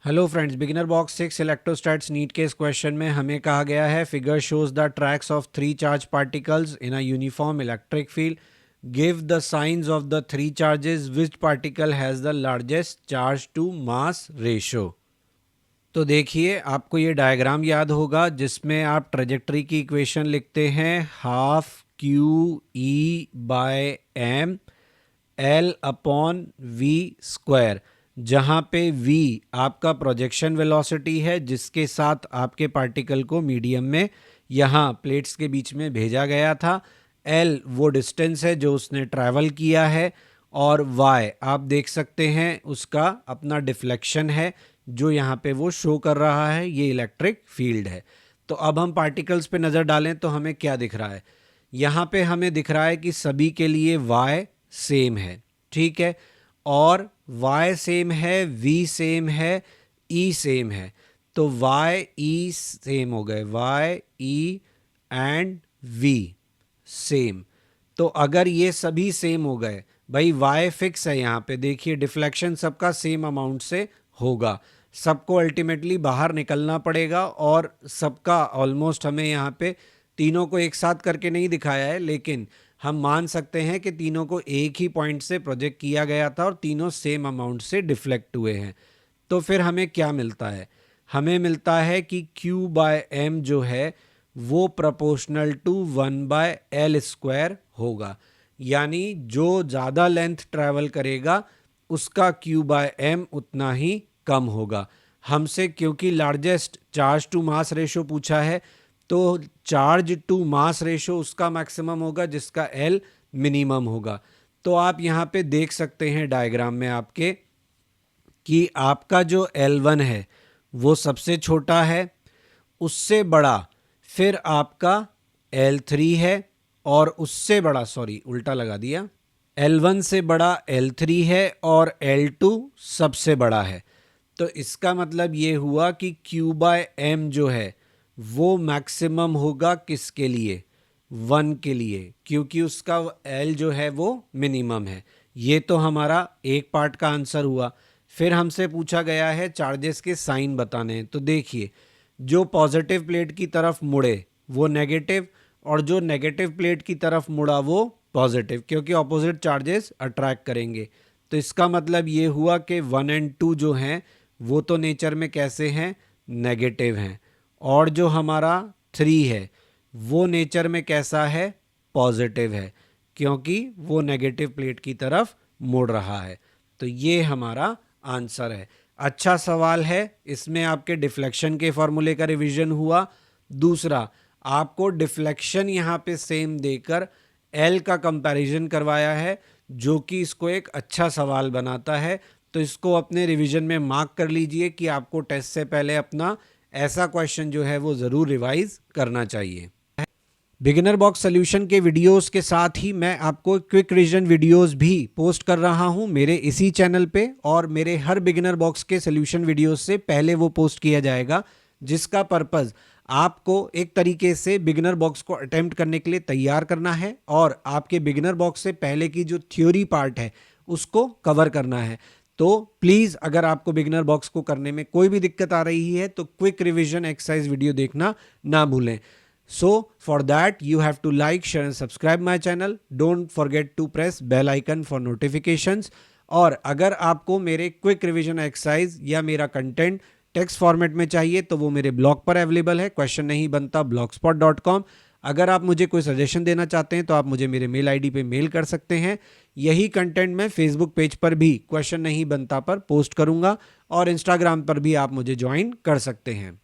Hello friends, beginner box 6 electrostatics NEET के इस question में हमें कहा गया है figure shows the tracks of 3 charge particles in a uniform electric field. Give the science of the 3 charges, which particle has the largest charge to mass ratio. तो देखिए, आपको ये डायग्राम याद होगा जिसमें आप ट्रेजेक्टरी की इक्वेशन लिखते हैं half q e by m l upon v square, जहाँ पे v आपका प्रोजेक्शन वेलोसिटी है जिसके साथ आपके पार्टिकल को मीडियम में यहाँ प्लेट्स के बीच में भेजा गया था। l वो डिस्टेंस है जो उसने ट्रैवल किया है, और y आप देख सकते हैं उसका अपना डिफ्लेक्शन है जो यहाँ पे वो शो कर रहा है, ये इलेक्ट्रिक फील्ड है। तो अब हम पार्टिकल्स पे नज़र डालें तो हमें क्या दिख रहा है। यहाँ पे हमें दिख रहा है कि सभी के लिए y सेम है, ठीक है, और y सेम है, v सेम है, e सेम है। तो y e सेम हो गए, y e and v same. तो अगर ये सभी सेम हो गए, भाई y फिक्स है, यहाँ पे देखिए डिफ्लेक्शन सबका सेम अमाउंट से होगा, सबको अल्टीमेटली बाहर निकलना पड़ेगा, और सबका ऑलमोस्ट हमें यहाँ पे तीनों को एक साथ करके नहीं दिखाया है, लेकिन हम मान सकते हैं कि तीनों को एक ही पॉइंट से प्रोजेक्ट किया गया था और तीनों सेम अमाउंट से डिफ्लेक्ट हुए हैं। तो फिर हमें क्या मिलता है, हमें मिलता है कि Q बाय एम जो है वो प्रोपोर्शनल टू 1/l स्क्वायर होगा, यानी जो ज़्यादा लेंथ ट्रैवल करेगा उसका Q बाय एम उतना ही कम होगा। हमसे क्योंकि largest charge to mass ratio पूछा है, तो चार्ज टू मास रेशो उसका मैक्सिमम होगा जिसका L मिनिमम होगा। तो आप यहाँ पे देख सकते हैं डायग्राम में आपके कि आपका जो L1 है वो सबसे छोटा है, उससे बड़ा फिर आपका L3 है, और उससे बड़ा, सॉरी उल्टा लगा दिया, L1 से बड़ा L3 है और L2 सबसे बड़ा है। तो इसका मतलब ये हुआ कि Q बाय एम जो है वो मैक्सिमम होगा किसके लिए, 1 के लिए, क्योंकि उसका L जो है वो मिनिमम है। ये तो हमारा एक पार्ट का आंसर हुआ। फिर हमसे पूछा गया है चार्जेस के साइन बताने हैं। तो देखिए, जो पॉजिटिव प्लेट की तरफ मुड़े वो नेगेटिव, और जो नेगेटिव प्लेट की तरफ मुड़ा वो पॉजिटिव, क्योंकि ऑपोजिट चार्जेस अट्रैक्ट करेंगे। तो इसका मतलब ये हुआ कि 1 और 2 जो हैं वो तो नेचर में कैसे हैं, नेगेटिव हैं, और जो हमारा 3 है वो नेचर में कैसा है, पॉजिटिव है, क्योंकि वो नेगेटिव प्लेट की तरफ मुड़ रहा है। तो ये हमारा आंसर है। अच्छा सवाल है, इसमें आपके डिफ्लेक्शन के फॉर्मूले का रिवीजन हुआ। दूसरा, आपको डिफ्लेक्शन यहाँ पे सेम देकर L का कंपैरिजन करवाया है, जो कि इसको एक अच्छा सवाल बनाता है। तो इसको अपने रिवीजन में मार्क कर लीजिए कि आपको टेस्ट से पहले अपना ऐसा क्वेश्चन जो है वो ज़रूर रिवाइज करना चाहिए। बिगिनर बॉक्स सॉल्यूशन के वीडियोस के साथ ही मैं आपको क्विक रिवीजन वीडियोस भी पोस्ट कर रहा हूं मेरे इसी चैनल पे, और मेरे हर बिगिनर बॉक्स के सॉल्यूशन वीडियोस से पहले वो पोस्ट किया जाएगा, जिसका पर्पस आपको एक तरीके से बिगिनर बॉक्स को अटेम्प्ट करने के लिए तैयार करना है, और आपके बिगिनर बॉक्स से पहले की जो थ्योरी पार्ट है उसको कवर करना है। तो प्लीज़, अगर आपको बिगिनर बॉक्स को करने में कोई भी दिक्कत आ रही है तो क्विक रिवीजन एक्सरसाइज वीडियो देखना ना भूलें। So for that you have to like, share and subscribe my channel. Don't forget to press bell icon for notifications. और अगर आपको मेरे क्विक रिवीजन एक्सरसाइज या मेरा कंटेंट टेक्स्ट फॉर्मेट में चाहिए तो वो मेरे ब्लॉग पर अवेलेबल है, क्वेश्चन नहीं बनता blogspot.com। अगर आप मुझे कोई सजेशन देना चाहते हैं तो आप मुझे मेरे मेल आईडी पे मेल कर सकते हैं। यही कंटेंट मैं फेसबुक पेज पर भी क्वेश्चन नहीं बनता पर पोस्ट करूंगा, और इंस्टाग्राम पर भी आप मुझे ज्वाइन कर सकते हैं।